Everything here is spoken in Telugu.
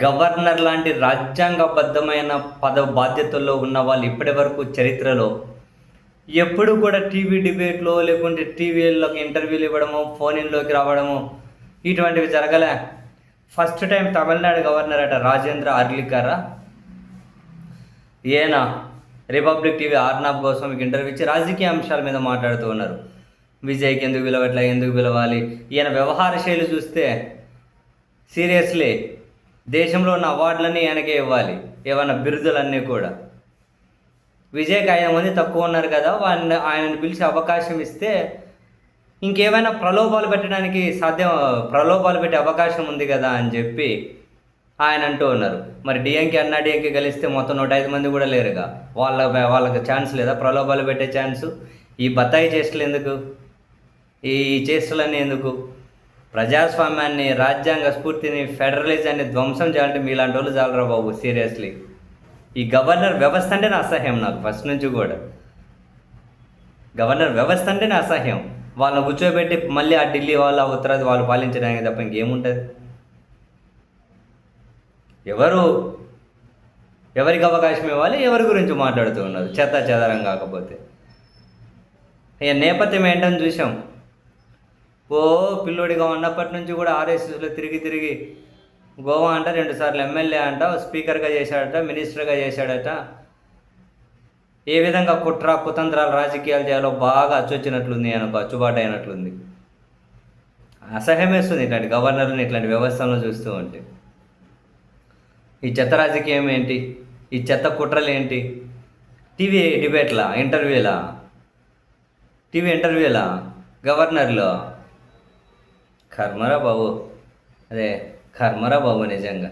గవర్నర్ లాంటి రాజ్యాంగబద్ధమైన బాధ్యతల్లో ఉన్న వాళ్ళు ఇప్పటి వరకు చరిత్రలో ఎప్పుడు కూడా టీవీ డిబేట్లో లేకుంటే టీవీలోకి ఇంటర్వ్యూలు ఇవ్వడము, ఫోన్ ఇన్లోకి రావడము ఇటువంటివి జరగలే. ఫస్ట్ టైం తమిళనాడు గవర్నర్ అట రాజేంద్ర అర్లికరా. ఈయన రిపబ్లిక్ టీవీ ఆర్నాబ్ కోసం మీకు ఇంటర్వ్యూ ఇచ్చి రాజకీయ అంశాల మీద మాట్లాడుతూ ఉన్నారు. విజయ్కి ఎందుకు పిలవట్లా, ఎందుకు పిలవాలి, ఈయన వ్యవహార శైలి చూస్తే సీరియస్లీ దేశంలో ఉన్న అవార్డులన్నీ ఆయనకే ఇవ్వాలి, ఏమన్నా బిరుదులన్నీ కూడా. విజయ్కి 5 మంది తక్కువ ఉన్నారు కదా, ఆయనను పిలిచి అవకాశం ఇస్తే ఇంకేమైనా ప్రలోభాలు పెట్టడానికి ప్రలోభాలు పెట్టే అవకాశం ఉంది కదా అని చెప్పి ఆయన అంటూ ఉన్నారు. మరి డిఎంకే కలిస్తే మొత్తం 105 మంది కూడా లేరుగా, వాళ్ళకి ఛాన్స్ లేదా ప్రలోభాలు పెట్టే ఛాన్సు? ఈ బత్తాయి చేష్టలు ఎందుకు, ఈ చేష్టలన్నీ ఎందుకు? ప్రజాస్వామ్యాన్ని, రాజ్యాంగ స్ఫూర్తిని, ఫెడరలిజాన్ని ధ్వంసం చేయాలంటే మీలాంటి వాళ్ళు చాలరా బాబు. సీరియస్లీ ఈ గవర్నర్ వ్యవస్థ అంటేనే అసహ్యం నాకు ఫస్ట్ నుంచి కూడా. గవర్నర్ వ్యవస్థ అంటేనే అసహ్యం. వాళ్ళని కూర్చోబెట్టి మళ్ళీ ఆ ఢిల్లీ వాళ్ళు, ఆ ఉత్తరాది వాళ్ళు పాలించడానికి తప్ప ఇంకేముంటుంది? ఎవరికి అవకాశం ఇవ్వాలి, ఎవరి గురించి మాట్లాడుతూ ఉన్నారు చెదారం కాకపోతే. ఇక నేపథ్యం ఏంటని చూసాం. పిల్లోడిగా ఉన్నప్పటి నుంచి కూడా ఆర్ఎస్ఎస్లో తిరిగి గోవా అంట 2 సార్లు ఎమ్మెల్యే అంట, స్పీకర్గా చేశాడట, మినిస్టర్గా చేశాడట. ఏ విధంగా కుతంత్రాలు రాజకీయాలు చేయాలో బాగా అచ్చొచ్చినట్లుంది, ఆయనకు అచ్చుబాటు అయినట్లుంది. అసహ్యం వేస్తుంది ఇట్లాంటి గవర్నర్ని, ఇట్లాంటి వ్యవస్థలను చూస్తూ ఉంటే. ఈ చెత్త రాజకీయం ఏంటి, ఈ చెత్త కుట్రలు ఏంటి? టీవీ డిబేట్లా, టీవీ ఇంటర్వ్యూలా గవర్నర్లో? కర్మరా బాబు నిజంగా.